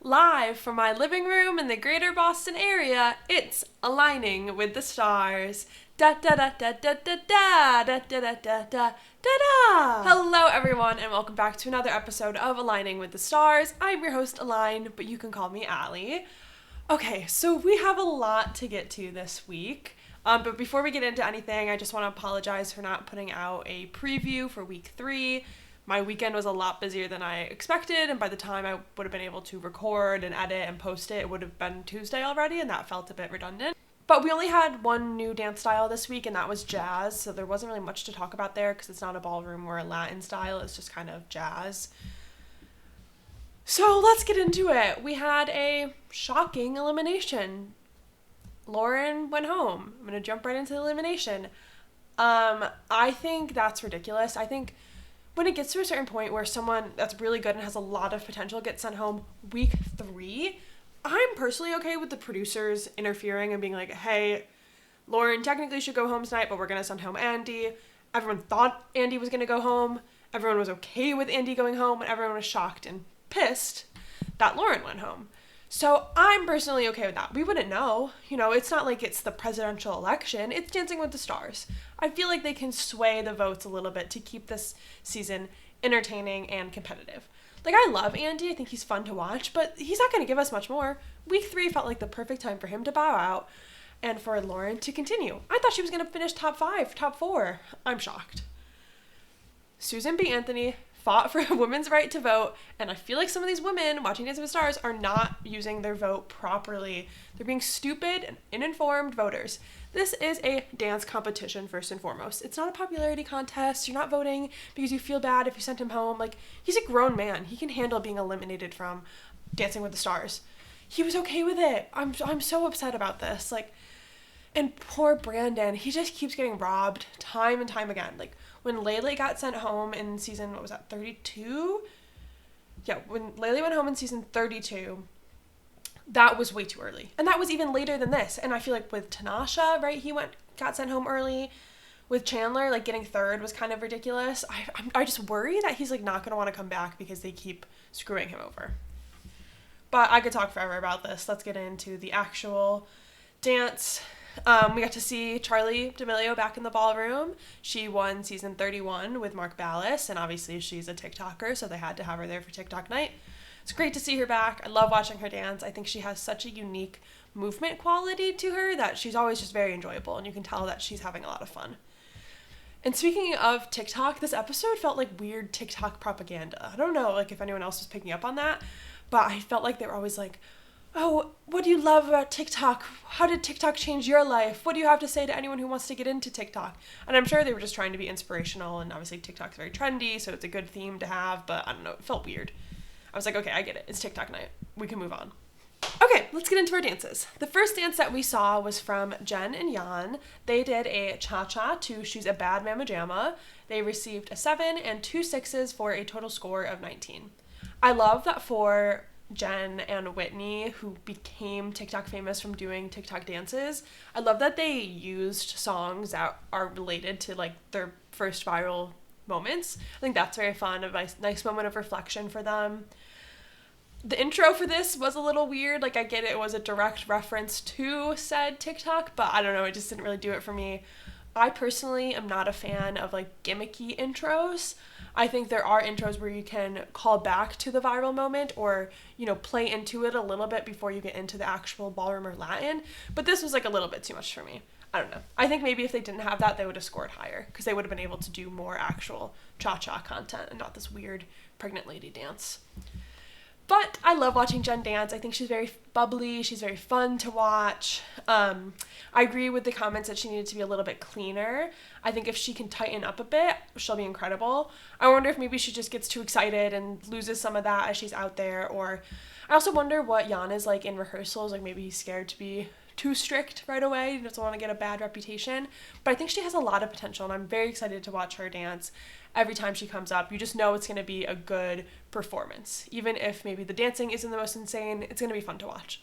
Live from my living room in the greater Boston area, it's Aligning with the Stars. Da da da da da da da da da da da da da. Hello everyone and welcome back to another episode of Aligning with the Stars. I'm your host Aline, but you can call me Allie. Okay, so we have a lot to get to this week. But before we get into anything, I just want to apologize for not putting out a preview for week 3. My weekend was a lot busier than I expected, and by the time I would have been able to record and edit and post it, it would have been Tuesday already, and that felt a bit redundant. But we only had one new dance style this week, and that was jazz, so there wasn't really much to talk about there because it's not a ballroom or a Latin style, it's just kind of jazz. So let's get into it. We had a shocking elimination. Lauren went home. I'm going to jump right into the elimination. I think that's ridiculous. I think when it gets to a certain point where someone that's really good and has a lot of potential gets sent home week 3, I'm personally okay with the producers interfering and being like, hey, Lauren technically should go home tonight, but we're going to send home Andy. Everyone thought Andy was going to go home. Everyone was okay with Andy going home, and everyone was shocked and pissed that Lauren went home. So I'm personally okay with that. We wouldn't know. It's not like it's the presidential election. It's Dancing with the Stars. I feel like they can sway the votes a little bit to keep this season entertaining and competitive. Like, I love Andy. I think he's fun to watch, but he's not going to give us much more. Week 3 felt like the perfect time for him to bow out and for Lauren to continue. I thought she was going to finish top 5, top 4. I'm shocked. Susan B. Anthony fought for a women's right to vote, and I feel like some of these women watching Dancing with the Stars are not using their vote properly. They're being stupid and uninformed voters. This is a dance competition first and foremost. It's not a popularity contest. You're not voting because you feel bad if you sent him home. Like, he's a grown man. He can handle being eliminated from Dancing with the Stars. He was okay with it. I'm so upset about this. And poor Brandon, he just keeps getting robbed time and time again. Like, when Lele got sent home in season, 32? Yeah, when Lele went home in season 32, that was way too early. And that was even later than this. And I feel like with Tanasha, right, got sent home early. With Chandler, getting third was kind of ridiculous. I just worry that he's, not going to want to come back because they keep screwing him over. But I could talk forever about this. Let's get into the actual dance. We got to see Charlie D'Amelio back in the ballroom. She won season 31 with Mark Ballas, and obviously she's a TikToker, so they had to have her there for TikTok night. It's great to see her back. I love watching her dance. I think she has such a unique movement quality to her that she's always just very enjoyable, and you can tell that she's having a lot of fun. And speaking of TikTok, this episode felt like weird TikTok propaganda. I don't know if anyone else was picking up on that, but I felt like they were always like, oh, what do you love about TikTok? How did TikTok change your life? What do you have to say to anyone who wants to get into TikTok? And I'm sure they were just trying to be inspirational, and obviously TikTok's very trendy, so it's a good theme to have, but I don't know, it felt weird. I was like, okay, I get it. It's TikTok night. We can move on. Okay, let's get into our dances. The first dance that we saw was from Jen and Jan. They did a cha-cha to She's a Bad Mama Jamma. They received a 7 and 2 6s for a total score of 19. I love that for Jen and Whitney, who became TikTok famous from doing TikTok dances, I love that they used songs that are related to their first viral moments. I think that's very fun, a nice moment of reflection for them. The intro for this was a little weird. I get it was a direct reference to said TikTok, but I don't know, it just didn't really do it for me. I personally am not a fan of gimmicky intros. I think there are intros where you can call back to the viral moment or, play into it a little bit before you get into the actual ballroom or Latin. But this was a little bit too much for me. I don't know. I think maybe if they didn't have that, they would have scored higher because they would have been able to do more actual cha-cha content and not this weird pregnant lady dance. But I love watching Jen dance. I think she's very bubbly. She's very fun to watch. I agree with the comments that she needed to be a little bit cleaner. I think if she can tighten up a bit, she'll be incredible. I wonder if maybe she just gets too excited and loses some of that as she's out there. Or I also wonder what Jan is like in rehearsals. Maybe he's scared to be too strict right away. He doesn't want to get a bad reputation. But I think she has a lot of potential, and I'm very excited to watch her dance. Every time she comes up, you just know it's going to be a good performance. Even if maybe the dancing isn't the most insane, it's going to be fun to watch.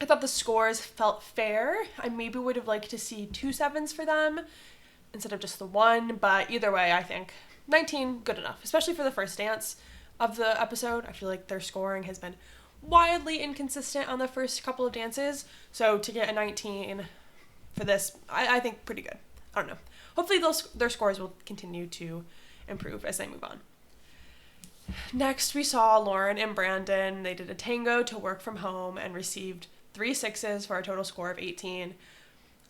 I thought the scores felt fair. I maybe would have liked to see 2 7s for them instead of just the 1, but either way, I think 19, good enough, especially for the first dance. of the episode. I feel like their scoring has been wildly inconsistent on the first couple of dances. So to get a 19 for this, I think pretty good. I don't know. Hopefully their scores will continue to improve as they move on. Next, we saw Lauren and Brandon. They did a tango to work from home and received 3 6s for a total score of 18.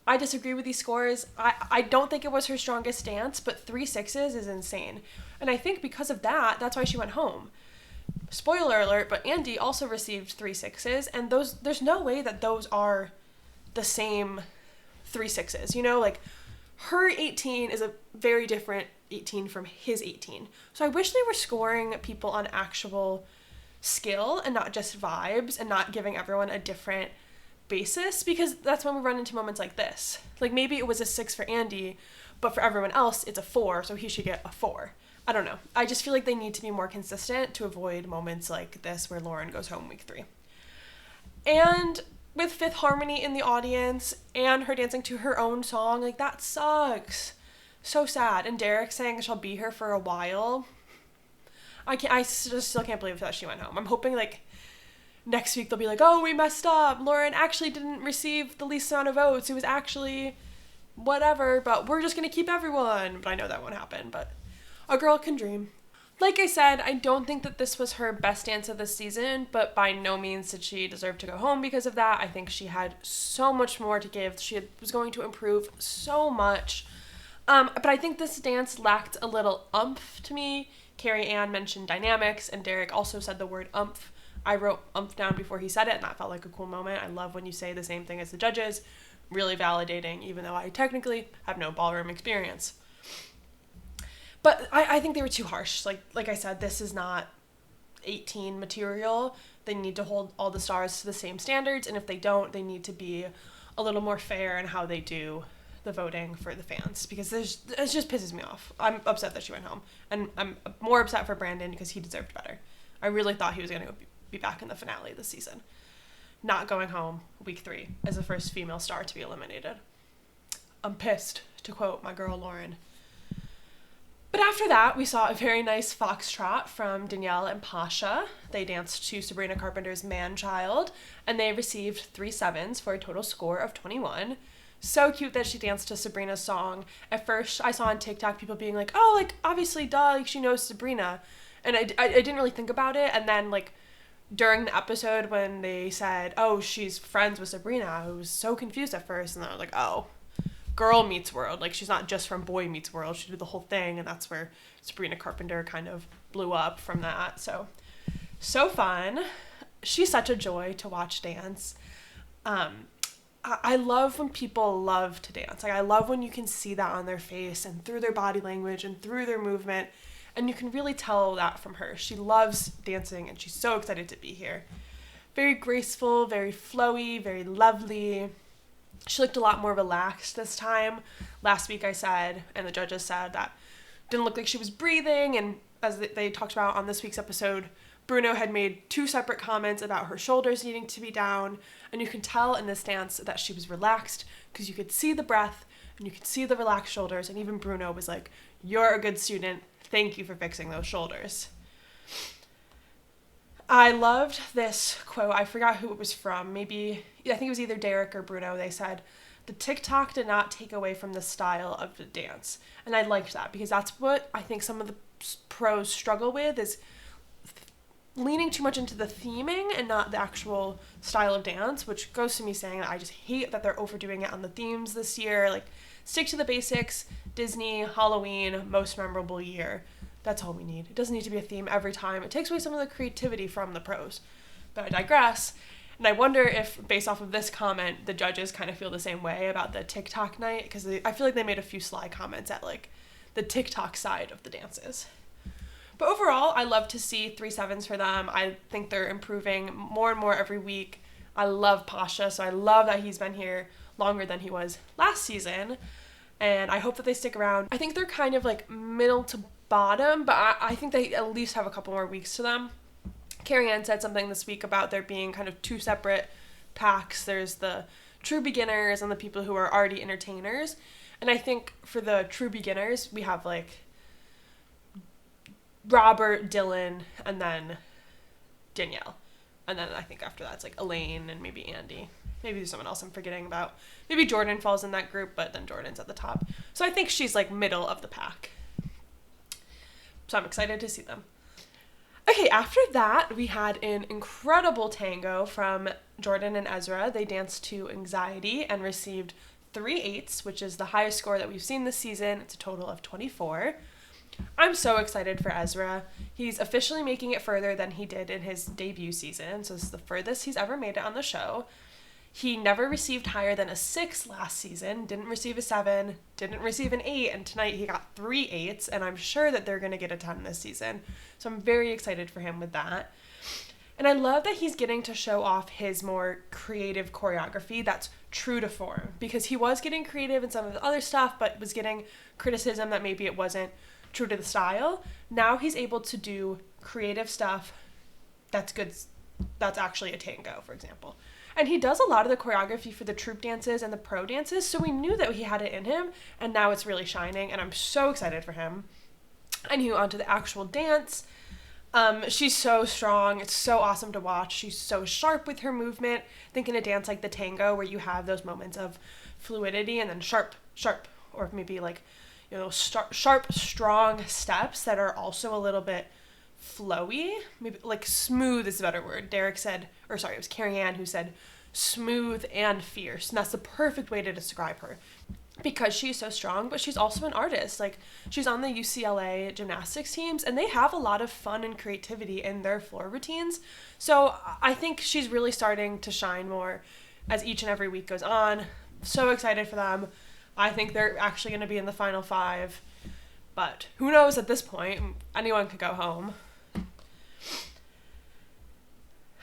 I disagree with these scores. I don't think it was her strongest dance, but 3 6s is insane. And I think because of that, that's why she went home. Spoiler alert, but Andy also received 3 6s, and there's no way that those are the same 3 6s. You know, like, her 18 is a very different 18 from his 18. So I wish they were scoring people on actual skill and not just vibes, and not giving everyone a different basis, because that's when we run into moments like this. Like, maybe it was a 6 for Andy, but for everyone else it's a 4, so he should get a 4. I don't know. I just feel like they need to be more consistent to avoid moments like this where Lauren goes home week 3. And with Fifth Harmony in the audience and her dancing to her own song, like, that sucks. So sad. And Derek saying she'll be here for a while. I just still can't believe that she went home. I'm hoping, like, next week they'll be like, oh, we messed up. Lauren actually didn't receive the least amount of votes. It was actually whatever, but we're just going to keep everyone. But I know that won't happen, but a girl can dream. Like I said, I don't think that this was her best dance of the season, but by no means did she deserve to go home because of that. I think she had so much more to give. She was going to improve so much. But I think this dance lacked a little oomph to me. Carrie Ann mentioned dynamics, and Derek also said the word oomph. I wrote oomph down before he said it, and that felt like a cool moment. I love when you say the same thing as the judges. Really validating, even though I technically have no ballroom experience. But I think they were too harsh. Like I said, this is not 18 material. They need to hold all the stars to the same standards, and if they don't, they need to be a little more fair in how they do the voting for the fans, because it just pisses me off. I'm upset that she went home, and I'm more upset for Brandon because he deserved better. I really thought he was going to be back in the finale this season. Not going home week 3 as the first female star to be eliminated. I'm pissed, to quote my girl Lauren. But after that, we saw a very nice foxtrot from Danielle and Pasha. They danced to Sabrina Carpenter's Man-Child, and they received 3 7s for a total score of 21. So cute that she danced to Sabrina's song. At first, I saw on TikTok people being like, oh, like, obviously, duh, like, she knows Sabrina. And I didn't really think about it, and then, like, during the episode when they said, oh, she's friends with Sabrina, I was so confused at first, and then I was like, oh, Girl Meets World. Like, she's not just from Boy Meets World. She did the whole thing, and that's where Sabrina Carpenter kind of blew up from that. So fun. She's such a joy to watch dance. I love when people love to dance. Like, I love when you can see that on their face and through their body language and through their movement, and you can really tell that from her. She loves dancing, and she's so excited to be here. Very graceful, very flowy, very lovely. She looked a lot more relaxed this time. Last week I said, and the judges said, that didn't look like she was breathing, and as they talked about on this week's episode, Bruno had made 2 separate comments about her shoulders needing to be down, and you can tell in this dance that she was relaxed because you could see the breath and you could see the relaxed shoulders, and even Bruno was like, you're a good student, thank you for fixing those shoulders. I loved this quote. I forgot who it was from. I think it was either Derek or Bruno. They said, the TikTok did not take away from the style of the dance. And I liked that because that's what I think some of the pros struggle with, is leaning too much into the theming and not the actual style of dance, which goes to me saying that I just hate that they're overdoing it on the themes this year. Like, stick to the basics. Disney, Halloween, most memorable year. That's all we need. It doesn't need to be a theme every time. It takes away some of the creativity from the pros. But I digress. And I wonder if, based off of this comment, the judges kind of feel the same way about the TikTok night, because I feel like they made a few sly comments at, like, the TikTok side of the dances. But overall, I love to see 3 7s for them. I think they're improving more and more every week. I love Pasha, so I love that he's been here longer than he was last season. And I hope that they stick around. I think they're kind of like middle to bottom, but I think they at least have a couple more weeks to them. Carrie Ann said something this week about there being kind of 2 separate packs. There's the true beginners and the people who are already entertainers. And I think for the true beginners, we have like Robert, Dylan, and then Danielle. And then I think after that it's like Elaine and maybe Andy. Maybe there's someone else I'm forgetting about. Maybe Jordan falls in that group, but then Jordan's at the top. So I think she's like middle of the pack. So I'm excited to see them. Okay, after that, we had an incredible tango from Jordan and Ezra. They danced to Anxiety and received 3 8s, which is the highest score that we've seen this season. It's a total of 24. I'm so excited for Ezra. He's officially making it further than he did in his debut season, so this is the furthest he's ever made it on the show. He never received higher than a 6 last season, didn't receive a 7, didn't receive an 8, and tonight he got 3 8s, and I'm sure that they're going to get a 10 this season. So I'm very excited for him with that. And I love that he's getting to show off his more creative choreography that's true to form, because he was getting creative in some of the other stuff, but was getting criticism that maybe it wasn't true to the style. Now he's able to do creative stuff that's good, that's actually a tango, for example. And he does a lot of the choreography for the troupe dances and the pro dances, so we knew that he had it in him, and now it's really shining, and I'm so excited for him. And on to the actual dance. She's so strong. It's so awesome to watch. She's so sharp with her movement. I think in a dance like the tango, where you have those moments of fluidity and then sharp, sharp, or maybe like, sharp, strong steps that are also a little bit flowy, maybe like smooth is a better word. Derek said, it was Carrie Ann who said smooth and fierce, and that's the perfect way to describe her, because she's so strong, but she's also an artist. Like, she's on the UCLA gymnastics teams, and they have a lot of fun and creativity in their floor routines, so I think she's really starting to shine more as each and every week goes on. So excited for them. I think they're actually going to be in the final 5, but who knows at this point? Anyone could go home.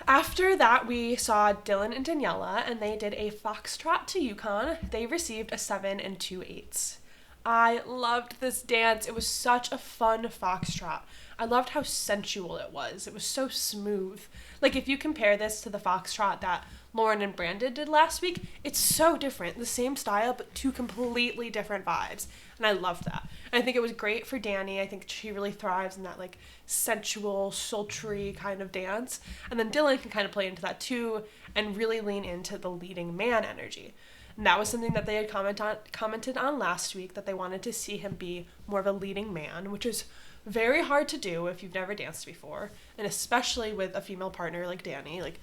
After that, we saw Dylan and Daniela, and they did a foxtrot to Yukon. They received a 7 and 2 8s. I loved this dance. It was such a fun foxtrot. I loved how sensual it was. It was so smooth. Like, if you compare this to the foxtrot that Lauren and Brandon did last week, it's so different. The same style, but 2 completely different vibes. And I loved that. And I think it was great for Danny. I think she really thrives in that, like, sensual, sultry kind of dance. And then Dylan can kind of play into that too and really lean into the leading man energy. And that was something that they had commented on last week, that they wanted to see him be more of a leading man, which is very hard to do if you've never danced before, and especially with a female partner like Danny. Like,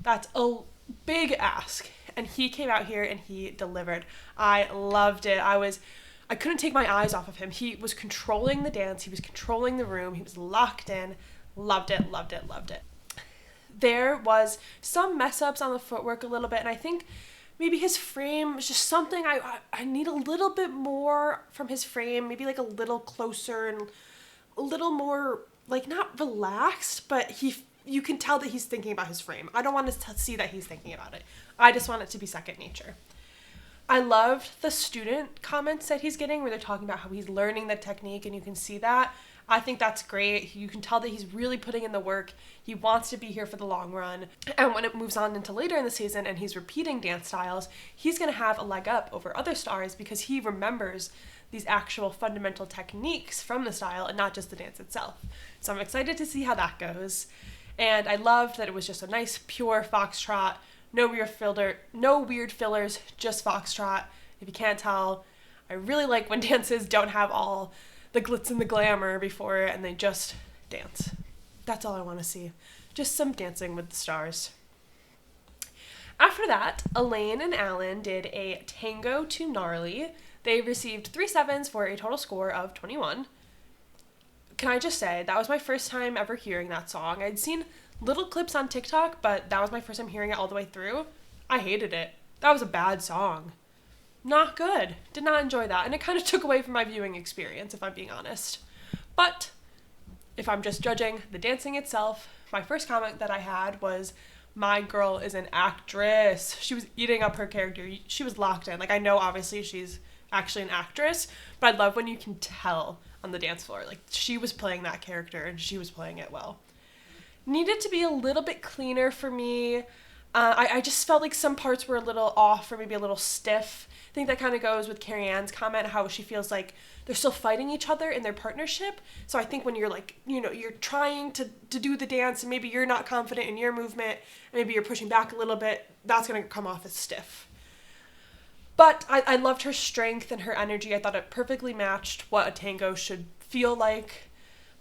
that's a big ask, and he came out here and he delivered. I loved it. I couldn't take my eyes off of him. He was controlling the dance. He was controlling the room. He was locked in. Loved it, loved it, loved it. There was some mess ups on the footwork a little bit, and I think maybe his frame was just something I need a little bit more from his frame, maybe like a little closer and a little more, like, not relaxed, but you can tell that he's thinking about his frame. I don't want to see that he's thinking about it. I just want it to be second nature. I loved the student comments that he's getting, where they're talking about how he's learning the technique, and you can see that. I think that's great. You can tell that he's really putting in the work. He wants to be here for the long run. And when it moves on into later in the season and he's repeating dance styles, he's going to have a leg up over other stars because he remembers these actual fundamental techniques from the style and not just the dance itself. So I'm excited to see how that goes. And I loved that it was just a nice, pure foxtrot. No weird fillers, just foxtrot. If you can't tell, I really like when dances don't have all the glitz and the glamour before it and they just dance. That's all I want to see. Just some dancing with the stars. After that, Elaine and Alan did a tango to Gnarly. They received 3 7s for a total score of 21. Can I just say, that was my first time ever hearing that song. I'd seen little clips on TikTok, but that was my first time hearing it all the way through. I hated it. That was a bad song. Not good. Did not enjoy that. And it kind of took away from my viewing experience, if I'm being honest. But if I'm just judging the dancing itself, my first comment that I had was, my girl is an actress. She was eating up her character. She was locked in. Like, I know obviously she's actually an actress, but I love when you can tell on the dance floor. Like, she was playing that character and she was playing it well. Needed to be a little bit cleaner for me. I just felt like some parts were a little off or maybe a little stiff. I think that kind of goes with Carrie Ann's comment, how she feels like they're still fighting each other in their partnership. So I think when you're like, you're trying to do the dance and maybe you're not confident in your movement, and maybe you're pushing back a little bit, that's going to come off as stiff. But I loved her strength and her energy. I thought it perfectly matched what a tango should feel like.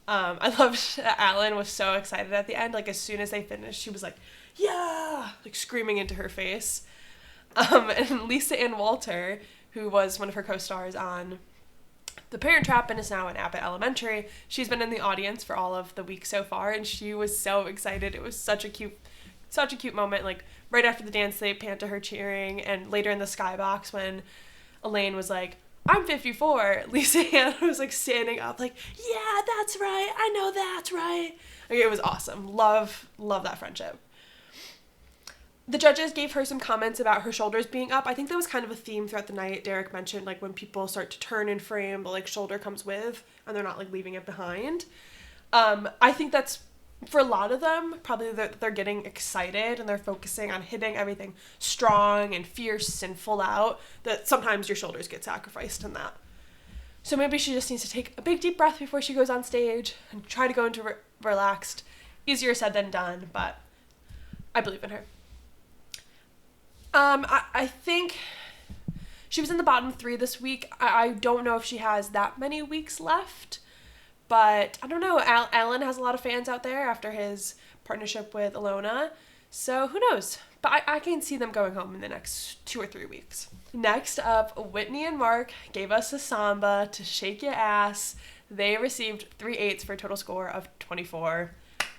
I loved that Alan was so excited at the end. Like, as soon as they finished, she was like, yeah, like screaming into her face. And Lisa Ann Walter, who was one of her co-stars on The Parent Trap and is now in Abbott Elementary, she's been in the audience for all of the week so far, and she was so excited. It was such a cute moment. Like, right after the dance, they pan to her cheering, and later in the skybox when Elaine was like, I'm 54, Lisa Ann was like standing up like, yeah, that's right, I know that's right. Like, it was awesome. Love that friendship. The judges gave her some comments about her shoulders being up. I think that was kind of a theme throughout the night. Derek mentioned, like, when people start to turn in frame, the, like, shoulder comes with, and they're not, like, leaving it behind. I think that's, for a lot of them, probably they're getting excited, and they're focusing on hitting everything strong and fierce and full out, that sometimes your shoulders get sacrificed in that. So maybe she just needs to take a big, deep breath before she goes on stage and try to go into relaxed. Easier said than done, but I believe in her. I think she was in the bottom 3 this week. I don't know if she has that many weeks left, but I don't know. Alan has a lot of fans out there after his partnership with Ilona, so who knows? But I can see them going home in the next 2 or 3 weeks. Next up, Whitney and Mark gave us a samba to shake your ass. They received 3 8s for a total score of 24.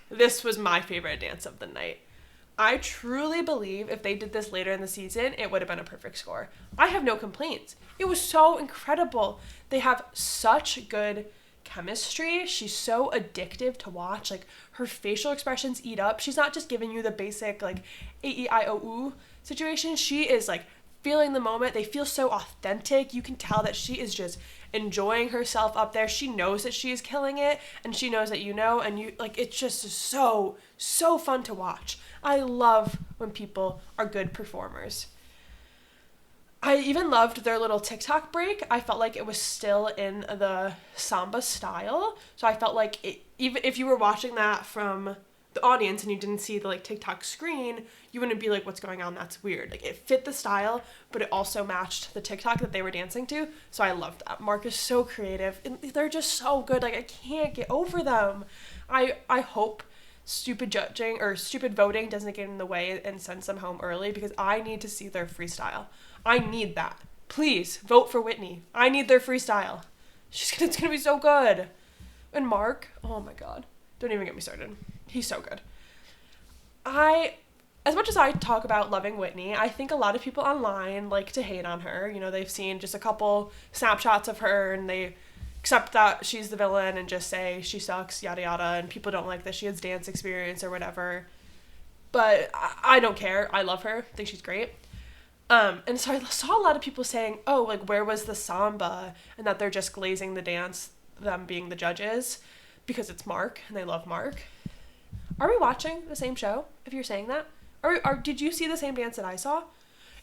This was my favorite dance of the night. I truly believe if they did this later in the season, it would have been a perfect score. I have no complaints. It was so incredible. They have such good chemistry. She's so addictive to watch. Like, her facial expressions eat up. She's not just giving you the basic, like, A-E-I-O-U situation. She is, like, feeling the moment. They feel so authentic. You can tell that she is just enjoying herself up there. She knows that she is killing it, and she knows that and you, like, it's just so fun to watch. I love when people are good performers. I even loved their little TikTok break. I felt like it was still in the samba style. So I felt like even if you were watching that from the audience and you didn't see the, like, TikTok screen, you wouldn't be like, what's going on? That's weird. Like, it fit the style, but it also matched the TikTok that they were dancing to. So I loved that. Mark is so creative. And they're just so good. Like, I can't get over them. I hope stupid judging or stupid voting doesn't get in the way and sends them home early, because I need to see their freestyle. I need that. Please vote for Whitney. I need their freestyle. It's gonna be so good. And Mark, oh my god, don't even get me started. He's so good. As much as I talk about loving Whitney, I think a lot of people online like to hate on her. You know, they've seen just a couple snapshots of her and they accept that she's the villain and just say she sucks, yada yada, and people don't like that she has dance experience or whatever. But I don't care. I love her. I think she's great. And so I saw a lot of people saying, oh, like, where was the samba? And that they're just glazing the dance, them being the judges, because it's Mark and they love Mark. Are we watching the same show, if you're saying that? Did you see the same dance that I saw?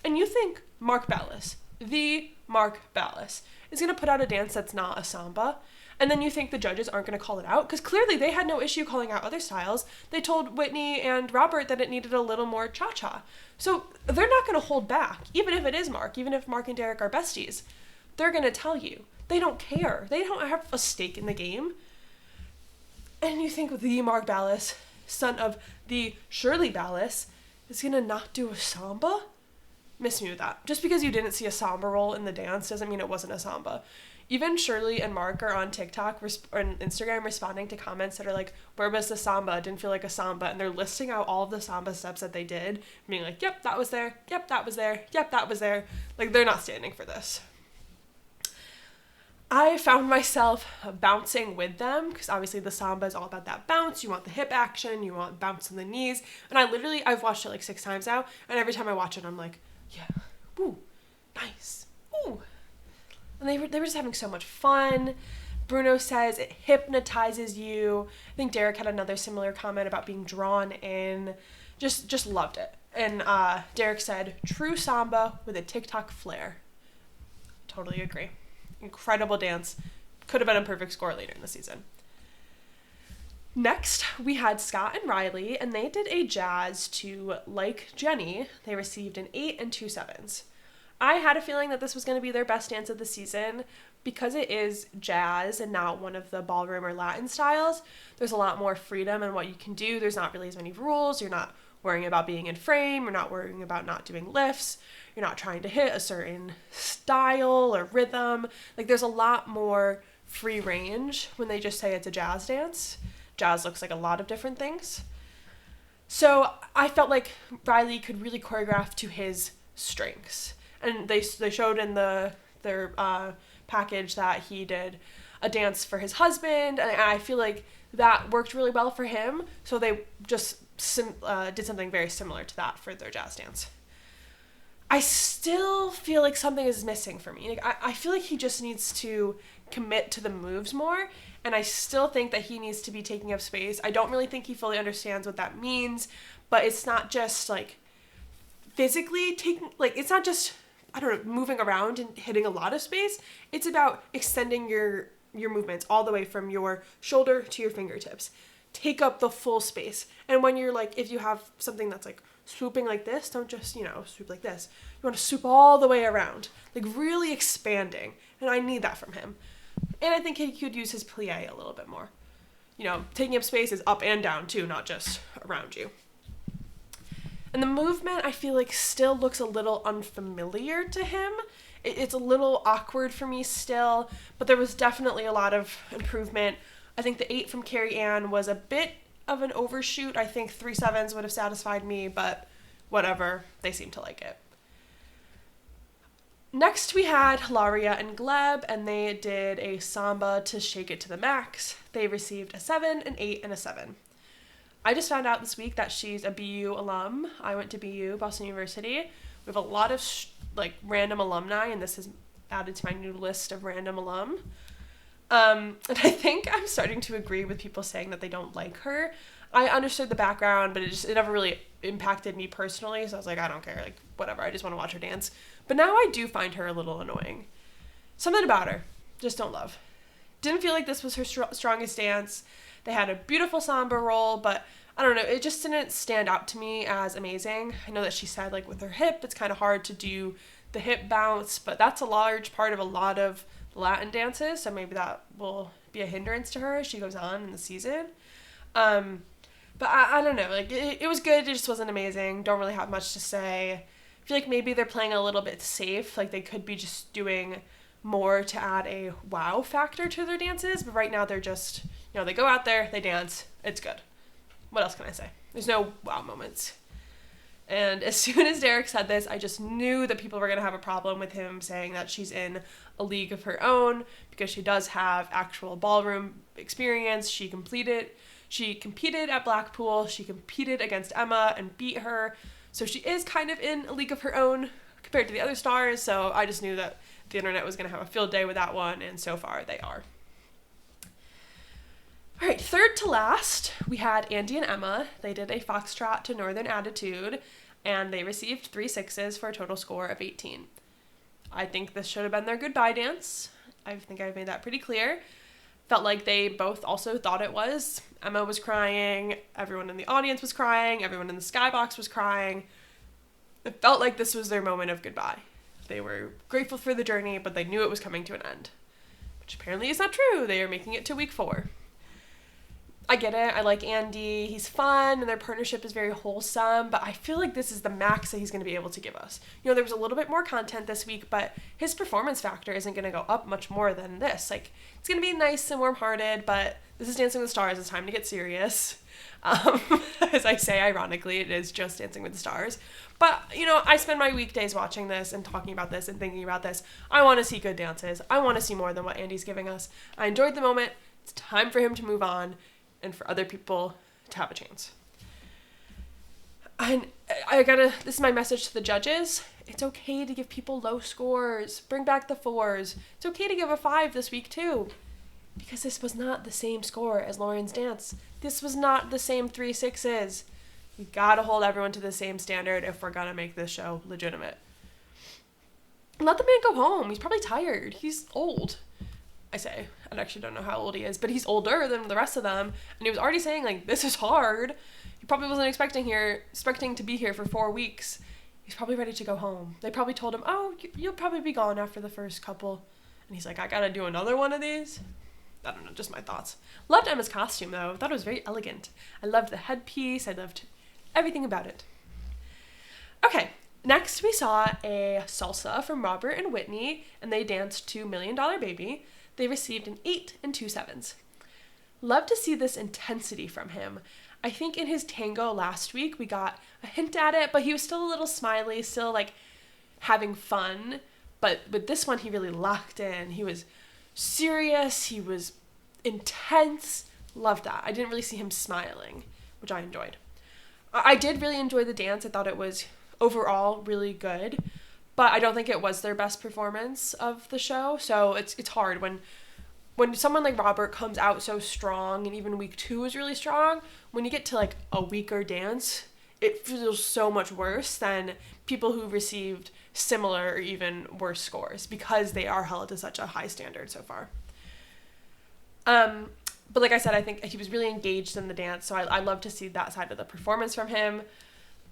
And you think Mark Ballas, the Mark Ballas, is going to put out a dance that's not a samba, and then you think the judges aren't going to call it out? Because clearly they had no issue calling out other styles. They told Whitney and Robert that it needed a little more cha-cha. So they're not going to hold back, even if it is Mark, even if Mark and Derek are besties. They're going to tell you. They don't care. They don't have a stake in the game. And you think the Mark Ballas, son of the Shirley Ballas, is going to not do a samba? Miss me with that. Just because you didn't see a samba roll in the dance doesn't mean it wasn't a samba. Even Shirley and Mark are on TikTok or on Instagram responding to comments that are like, where was the samba? It didn't feel like a samba. And they're listing out all of the samba steps that they did, being like, yep, that was there. Yep, that was there. Yep, that was there. Like, they're not standing for this. I found myself bouncing with them, because obviously the samba is all about that bounce. You want the hip action. You want bounce in the knees. And I've watched it like 6 times now. And every time I watch it, I'm like, yeah, ooh, nice, ooh. And they were just having so much fun. Bruno says it hypnotizes you. I think Derek had another similar comment about being drawn in. Just loved it. And Derek said, true samba with a TikTok flair. Totally agree. Incredible dance. Could have been a perfect score later in the season. Next, we had Scott and Riley, and they did a jazz to Like Jenny. They received an 8 and 2 sevens. I had a feeling that this was going to be their best dance of the season because it is jazz and not one of the ballroom or Latin styles. There's a lot more freedom in what you can do. There's not really as many rules. You're not worrying about being in frame. You're not worrying about not doing lifts. You're not trying to hit a certain style or rhythm. Like, there's a lot more free range when they just say it's a jazz dance. Jazz looks like a lot of different things. So I felt like Riley could really choreograph to his strengths. And they showed in their package that he did a dance for his husband, and I feel like that worked really well for him. So they just did something very similar to that for their jazz dance. I still feel like something is missing for me. Like, I feel like he just needs to commit to the moves more, and I still think that he needs to be taking up space. I don't really think he fully understands what that means, but it's not just like physically taking, like, it's not just, I don't know, moving around and hitting a lot of space. It's about extending your movements all the way from your shoulder to your fingertips. Take up the full space. And when you're like, if you have something that's like swooping like this, don't just, swoop like this. You want to swoop all the way around, like really expanding. And I need that from him. And I think he could use his plie a little bit more. Taking up space is up and down too, not just around you. And the movement, I feel like, still looks a little unfamiliar to him. It's a little awkward for me still, but there was definitely a lot of improvement. I think the 8 from Carrie Ann was a bit of an overshoot. I think 3 sevens would have satisfied me, but whatever. They seem to like it. Next, we had Laria and Gleb, and they did a samba to Shake It to the Max. They received a 7, an 8, and a 7. I just found out this week that she's a BU alum. I went to BU, Boston University. We have a lot of random alumni, and this is added to my new list of random alum. And I think I'm starting to agree with people saying that they don't like her. I understood the background, but it never really impacted me personally, so I was like, I don't care, like, whatever, I just want to watch her dance. But now I do find her a little annoying. Something about her, just don't love. Didn't feel like this was her strongest dance. They had a beautiful samba roll, but I don't know, it just didn't stand out to me as amazing. I know that she said, like, with her hip, it's kind of hard to do the hip bounce, but that's a large part of a lot of Latin dances, so maybe that will be a hindrance to her as she goes on in the season. But I don't know, like, it was good, it just wasn't amazing. Don't really have much to say. I feel like maybe they're playing a little bit safe, like they could be just doing more to add a wow factor to their dances, but right now they're just, they go out there, they dance, it's good. What else can I say? There's no wow moments. And as soon as Derek said this, I just knew that people were going to have a problem with him saying that she's in a league of her own, because she does have actual ballroom experience. She competed at Blackpool, she competed against Emma and beat her, so she is kind of in a league of her own compared to the other stars, so I just knew that the internet was going to have a field day with that one, and so far they are. All right, third to last, we had Andy and Emma. They did a foxtrot to Northern Attitude, and they received 3 6s for a total score of 18. I think this should have been their goodbye dance. I think I've made that pretty clear. Felt like they both also thought it was. Emma was crying, everyone in the audience was crying, everyone in the skybox was crying. It felt like this was their moment of goodbye. They were grateful for the journey, but they knew it was coming to an end. Which apparently is not true. They are making it to week 4. I get it. I like Andy. He's fun, and their partnership is very wholesome, but I feel like this is the max that he's going to be able to give us. There was a little bit more content this week, but his performance factor isn't going to go up much more than this. Like, it's going to be nice and warm-hearted, but this is Dancing with the Stars. It's time to get serious. As I say, ironically, it is just Dancing with the Stars. But, I spend my weekdays watching this and talking about this and thinking about this. I want to see good dances. I want to see more than what Andy's giving us. I enjoyed the moment. It's time for him to move on, and for other people to have a chance. And this is my message to the judges. It's okay to give people low scores. Bring back the 4s. It's okay to give a 5 this week too. Because this was not the same score as Lauren's dance. This was not the same 3 6s. We gotta hold everyone to the same standard if we're gonna make this show legitimate. Let the man go home. He's probably tired. He's old. I actually don't know how old he is, but he's older than the rest of them. And he was already saying, like, this is hard. He probably wasn't expecting to be here for 4 weeks. He's probably ready to go home. They probably told him, oh, you'll probably be gone after the first couple. And he's like, I gotta do another one of these? I don't know, just my thoughts. Loved Emma's costume, though. I thought it was very elegant. I loved the headpiece. I loved everything about it. Okay, next we saw a salsa from Robert and Whitney, and they danced to $1 Million Baby. They received an 8 and 2 7s. Love to see this intensity from him. I think in his tango last week, we got a hint at it, but he was still a little smiley, still like having fun. But with this one, he really locked in. He was serious. He was intense. Loved that. I didn't really see him smiling, which I enjoyed. I did really enjoy the dance. I thought it was overall really good, but I don't think it was their best performance of the show. So it's hard when someone like Robert comes out so strong, and even week 2 is really strong. When you get to like a weaker dance, it feels so much worse than people who received similar or even worse scores, because they are held to such a high standard so far. But like I said, I think he was really engaged in the dance, so I love to see that side of the performance from him.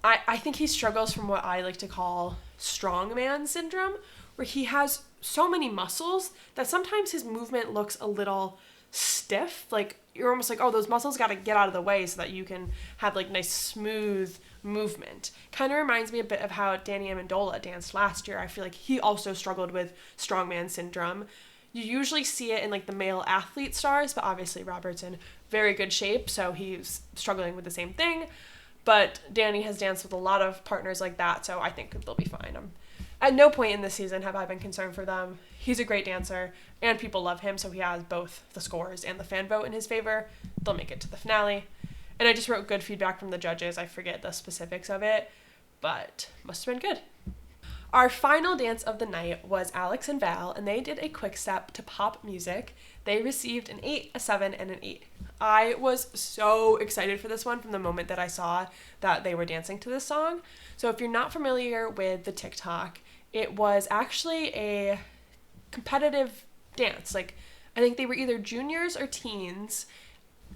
I think he struggles from what I like to call strongman syndrome, where he has so many muscles that sometimes his movement looks a little stiff. Like, you're almost like, oh, those muscles got to get out of the way so that you can have like nice smooth movement. Kind of reminds me a bit of how Danny Amendola danced last year. I feel like he also struggled with strongman syndrome. You usually see it in like the male athlete stars, but obviously Robert's in very good shape, so he's struggling with the same thing. But Danny has danced with a lot of partners like that, so I think they'll be fine. At no point in this season have I been concerned for them. He's a great dancer, and people love him, so he has both the scores and the fan vote in his favor. They'll make it to the finale. And I just wrote good feedback from the judges. I forget the specifics of it, but must have been good. Our final dance of the night was Alex and Val, and they did a quick step to pop music. They received an 8, a 7, and an 8. I was so excited for this one from the moment that I saw that they were dancing to this song. So if you're not familiar with the Tik Tok, it was actually a competitive dance. Like, I think they were either juniors or teens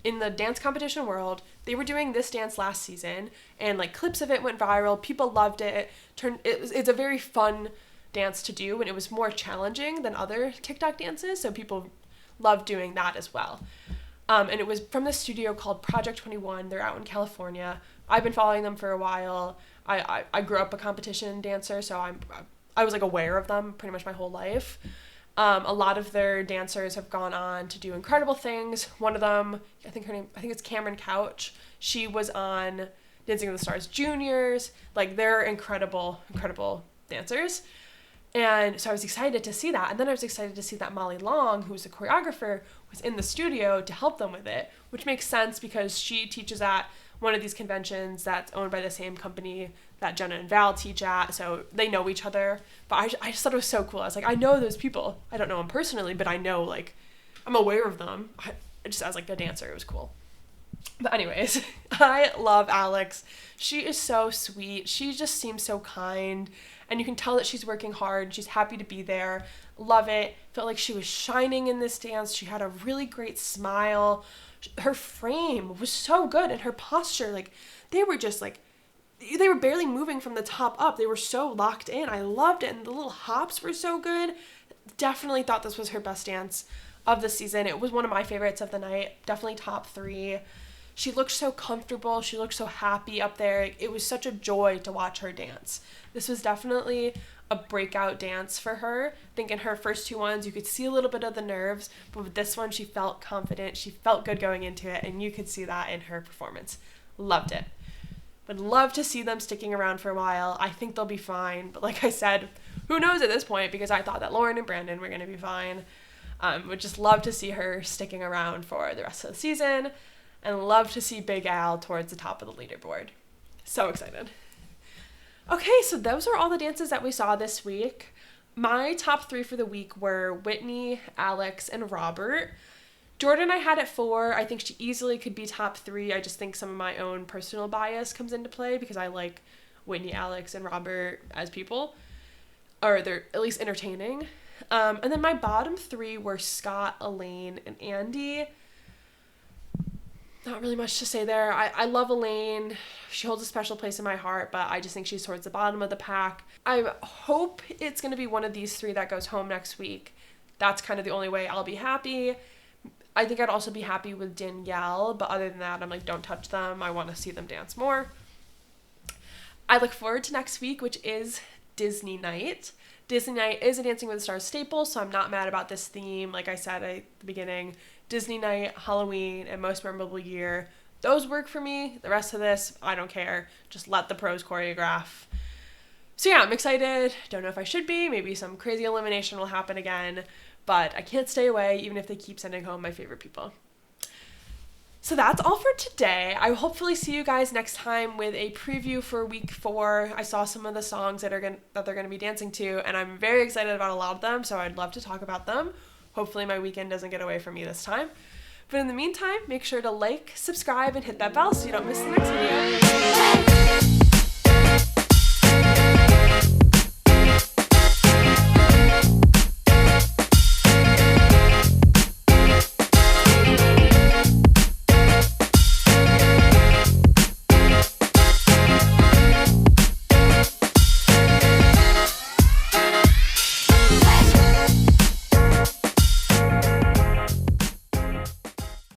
in the dance competition world. They were doing this dance last season, and like clips of it went viral. People loved it. It's a very fun dance to do, and it was more challenging than other TikTok dances, so people loved doing that as well. And it was from this studio called Project 21. They're out in California. I've been following them for a while. I grew up a competition dancer, so I was like aware of them pretty much my whole life. A lot of their dancers have gone on to do incredible things. One of them, I think it's Cameron Couch. She was on Dancing with the Stars Juniors. Like, they're incredible, incredible dancers. And so I was excited to see that. And then I was excited to see that Molly Long, who's a choreographer, was in the studio to help them with it, which makes sense because she teaches at one of these conventions that's owned by the same company that Jenna and Val teach at, so they know each other. But I just thought it was so cool. I was like, I know those people. I don't know them personally, but I know, like, I'm aware of them. Just as, like, a dancer, it was cool. But anyways, I love Alex. She is so sweet. She just seems so kind, and you can tell that she's working hard. She's happy to be there. Love it. Felt like she was shining in this dance. She had a really great smile. Her frame was so good, and her posture, like, they were just, like, they were barely moving from the top up. They were so locked in. I loved it, and the little hops were so good. Definitely thought this was her best dance of the season. It was one of my favorites of the night. Definitely top 3. She looked so comfortable. She looked so happy up there. It was such a joy to watch her dance. This was definitely a breakout dance for her. I think in her first 2 ones, you could see a little bit of the nerves, but with this one, she felt confident. She felt good going into it, and you could see that in her performance. Loved it. Would love to see them sticking around for a while. I think they'll be fine, but like I said, who knows at this point, because I thought that Lauren and Brandon were going to be fine. Would just love to see her sticking around for the rest of the season, and love to see Big Al towards the top of the leaderboard. So excited. Okay, so those are all the dances that we saw this week. My top 3 for the week were Whitney, Alex, and Robert. Jordan I had at 4. I think she easily could be top 3. I just think some of my own personal bias comes into play because I like Whitney, Alex, and Robert as people. Or they're at least entertaining. And then my bottom 3 were Scott, Elaine, and Andy. Not really much to say there. I love Elaine. She holds a special place in my heart, but I just think she's towards the bottom of the pack. I hope it's going to be one of these 3 that goes home next week. That's kind of the only way I'll be happy. I think I'd also be happy with Danielle, but other than that, I'm like, don't touch them. I want to see them dance more. I look forward to next week, which is Disney night. Disney night is a Dancing with the Stars staple, so I'm not mad about this theme. Like I said at the beginning, Disney night, Halloween, and most memorable year, those work for me. The rest of this, I don't care. Just let the pros choreograph. So yeah, I'm excited. Don't know if I should be. Maybe some crazy elimination will happen again. But I can't stay away even if they keep sending home my favorite people. So that's all for today. I will hopefully see you guys next time with a preview for week 4. I saw some of the songs that they're going to be dancing to, and I'm very excited about a lot of them, so I'd love to talk about them. Hopefully my weekend doesn't get away from me this time. But in the meantime, make sure to like, subscribe, and hit that bell so you don't miss the next video.